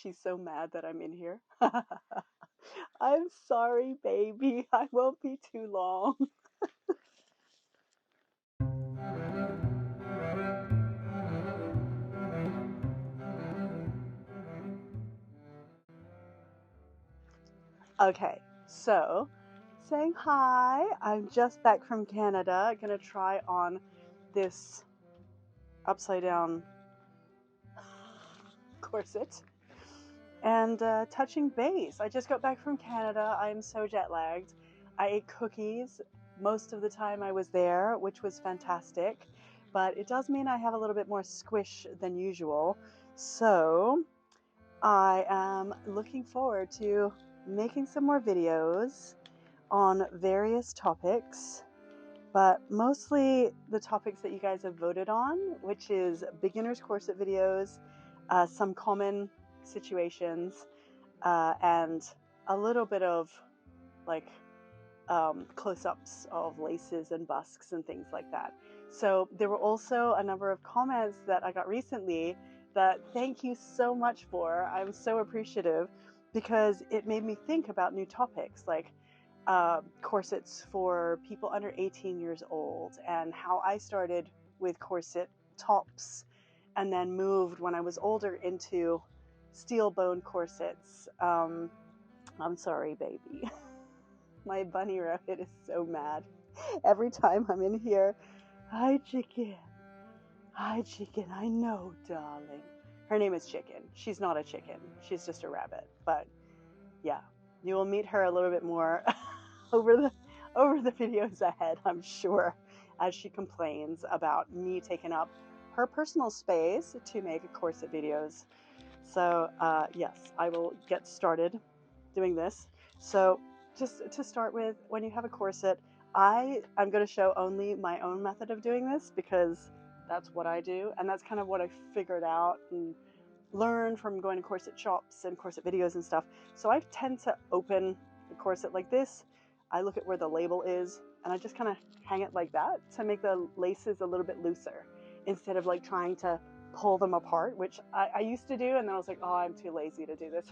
She's so mad that I'm in here. I'm sorry, baby. I won't be too long. Okay, so saying hi. I'm just back from Canada. Gonna try on this upside down corset and touching base. I just got back from Canada. I'm so jet lagged. I ate cookies most of the time I was there, which was fantastic, but it does mean I have a little bit more squish than usual. So I am looking forward to making some more videos on various topics, but mostly the topics that you guys have voted on, which is beginners corset videos, some common situations, and a little bit of like close-ups of laces and busks and things like that. So there were also a number of comments that I got recently that thank you so much for. I'm so appreciative because it made me think about new topics like corsets for people under 18 years old and how I started with corset tops and then moved when I was older into steel bone corsets. I'm sorry, baby. My bunny rabbit is so mad. Every time I'm in here, hi, chicken. Hi, chicken. I know, darling. Her name is Chicken. She's not a chicken. She's just a rabbit. But yeah, you will meet her a little bit more over the videos ahead, I'm sure, as she complains about me taking up her personal space to make corset videos. So yes, I will get started doing this. So just to start with, when you have a corset, I'm going to show only my own method of doing this because that's what I do, and that's kind of what I figured out and learned from going to corset shops and corset videos and stuff. So I tend to open the corset like this. I look at where the label is, and I just kind of hang it like that to make the laces a little bit looser instead of like trying to pull them apart, which I used to do, and then I was like, oh, I'm too lazy to do this.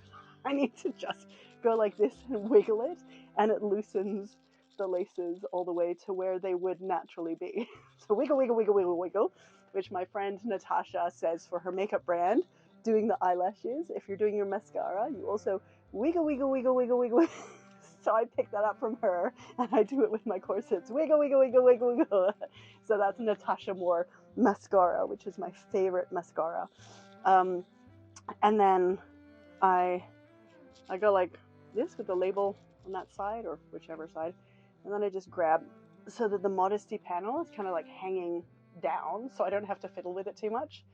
I need to just go like this and wiggle it, and it loosens the laces all the way to where they would naturally be. So wiggle, wiggle, wiggle, wiggle, wiggle, which my friend Natasha says for her makeup brand, doing the eyelashes. If you're doing your mascara, you also wiggle, wiggle, wiggle, wiggle, wiggle. So I picked that up from her, and I do it with my corsets. Wiggle, wiggle, wiggle, wiggle, wiggle. So that's Natasha Moore mascara, which is my favorite mascara. And then I go like this with the label on that side or whichever side, and then I just grab so that the Modesty panel is kind of like hanging down so I don't have to fiddle with it too much.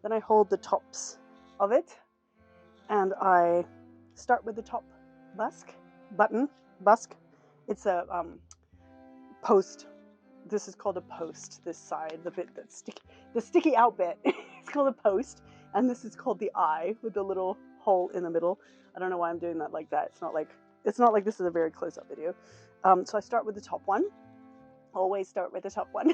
Then I hold the tops of it and I start with the top busk. It's a post. This is called a post, this side, the bit that's sticky, the sticky out bit. It's called a post, and this is called the eye with the little hole in the middle. I don't know why I'm doing that like that. It's not like this is a very close-up video. So I start with the top one. Always start with the top one.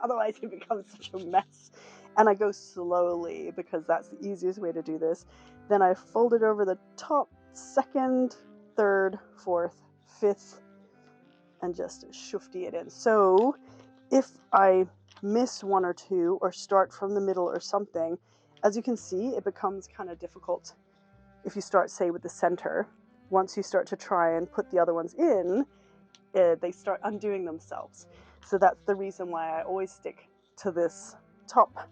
Otherwise it becomes such a mess. And I go slowly because that's the easiest way to do this. Then I fold it over the top, second, third, fourth, fifth, and just shufty it in. So if I miss one or two or start from the middle or something, as you can see, it becomes kind of difficult if you start, say, with the center. Once you start to try and put the other ones in, they start undoing themselves. So that's the reason why I always stick to this top,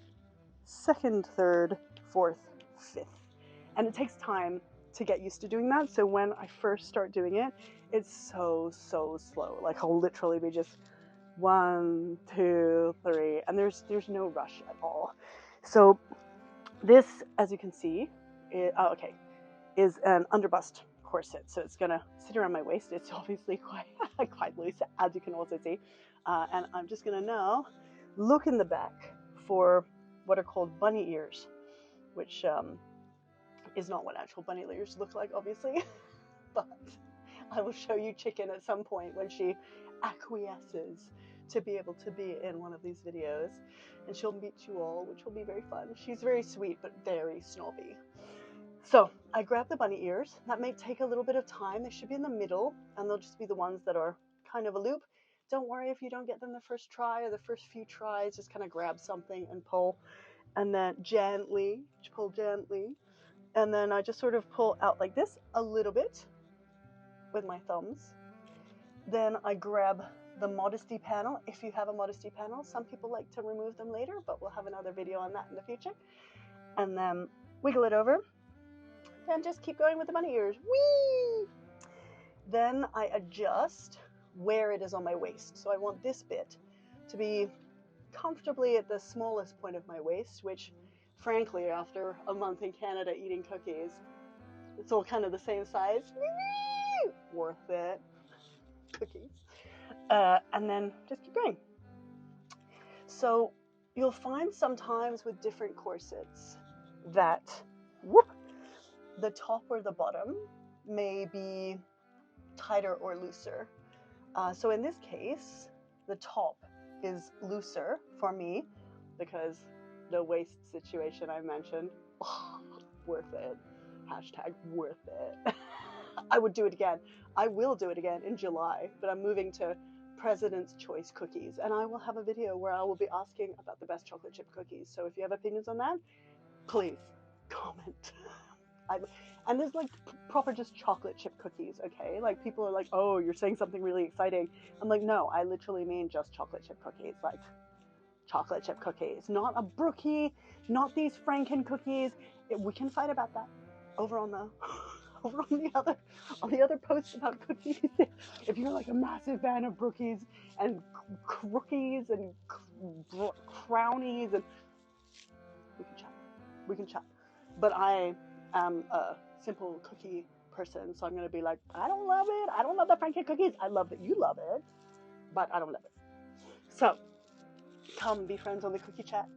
second, third, fourth, fifth. And it takes time to get used to doing that. So when I first start doing it, it's so slow. Like I'll literally be just 1, 2, 3, and there's no rush at all. So this, as you can see, is an underbust corset. So it's gonna sit around my waist. It's obviously quite loose, as you can also see. And I'm just gonna now look in the back for what are called bunny ears, which is not what actual bunny ears look like, obviously. But I will show you Chicken at some point when she acquiesces to be able to be in one of these videos, and she'll meet you all, which will be very fun. She's very sweet but very snobby. So I grab the bunny ears. That may take a little bit of time. They should be in the middle, and they'll just be the ones that are kind of a loop. Don't worry if you don't get them the first try or the first few tries. Just kind of grab something and pull, and then gently pull gently, and then I just sort of pull out like this a little bit with my thumbs. Then I grab the Modesty panel. If you have a Modesty panel, some people like to remove them later, but we'll have another video on that in the future. And then wiggle it over and just keep going with the bunny ears. Whee! Then I adjust where it is on my waist. So I want this bit to be comfortably at the smallest point of my waist, which frankly, after a month in Canada eating cookies, it's all kind of the same size. Worth it. Cookies. And then just keep going. So you'll find sometimes with different corsets that the top or the bottom may be tighter or looser. So in this case, the top is looser for me because the waist situation I mentioned, worth it. Hashtag worth it. I would do it again. I will do it again in July, but I'm moving to President's Choice cookies, and I will have a video where I will be asking about the best chocolate chip cookies. So if you have opinions on that, please comment. And there's like proper just chocolate chip cookies, okay? Like people are like, oh, you're saying something really exciting. I'm like, no, I literally mean just chocolate chip cookies, like chocolate chip cookies, not a brookie, not these Franken cookies. We can fight about that over on the other posts about cookies. If you're like a massive fan of brookies and crookies and crownies, and we can chat. But I am a simple cookie person, so I'm going to be like, I don't love it. I don't love the Franken cookies. I love that you love it, but I don't love it. So come be friends on the cookie chat.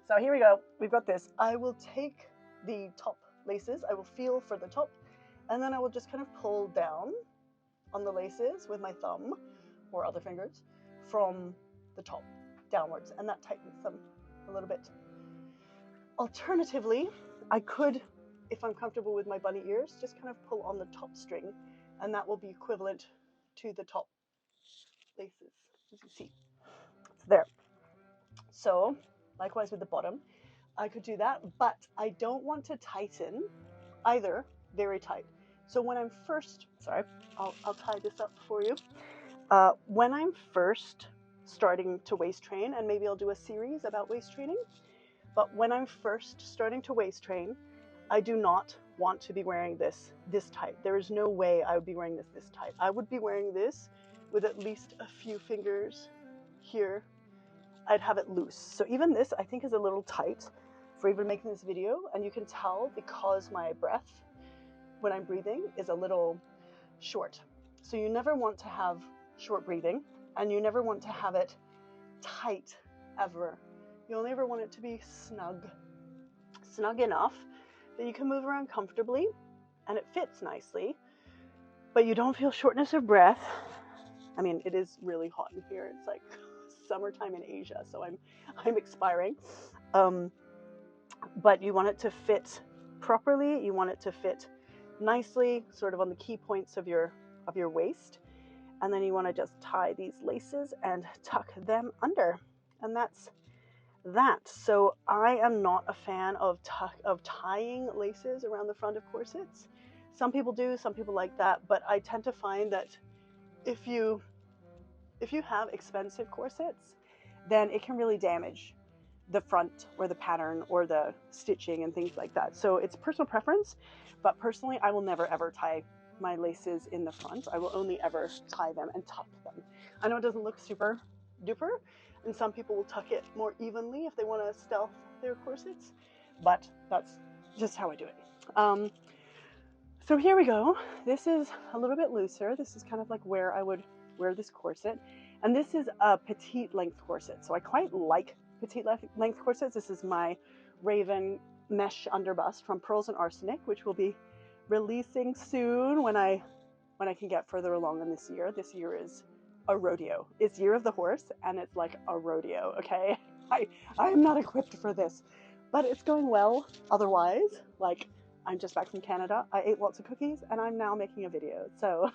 So here we go. We've got this. I will take the top laces. I will feel for the top, and then I will just kind of pull down on the laces with my thumb or other fingers from the top downwards, and that tightens them a little bit. Alternatively, I could, if I'm comfortable with my bunny ears, just kind of pull on the top string, and that will be equivalent to the top laces, as you see. It's there. So likewise with the bottom, I could do that, but I don't want to tighten either very tight. So when I'm first, I'll tie this up for you. When I'm first starting to waist train, and maybe I'll do a series about waist training, but when I'm first starting to waist train, I do not want to be wearing this tight. There is no way I would be wearing this tight. I would be wearing this with at least a few fingers here. I'd have it loose. So even this, I think, is a little tight for even making this video, and you can tell because my breath when I'm breathing is a little short. So you never want to have short breathing, and you never want to have it tight ever. You only ever want it to be snug enough that you can move around comfortably and it fits nicely, but you don't feel shortness of breath. I mean, it is really hot in here. It's like summertime in Asia, so I'm expiring. But you want it to fit properly. You want it to fit nicely, sort of on the key points of your waist, and then you want to just tie these laces and tuck them under, and that's that. So I am not a fan of tying laces around the front of corsets. Some people do, some people like that, but I tend to find that if you have expensive corsets, then it can really damage the front or the pattern or the stitching and things like that. So it's personal preference, but personally I will never ever tie my laces in the front. I will only ever tie them and tuck them. I know it doesn't look super duper, and some people will tuck it more evenly if they want to stealth their corsets, but that's just how I do it. So here we go. This is a little bit looser. This is kind of like where I would wear this corset, and this is a petite length corset. So I quite like petite length corsets. This is my Raven mesh underbust from Pearls and Arsenic, which will be releasing soon when I can get further along in this year. This year is a rodeo. It's year of the horse, and it's like a rodeo, okay? I am not equipped for this, but it's going well otherwise. Like, I'm just back from Canada. I ate lots of cookies and I'm now making a video. So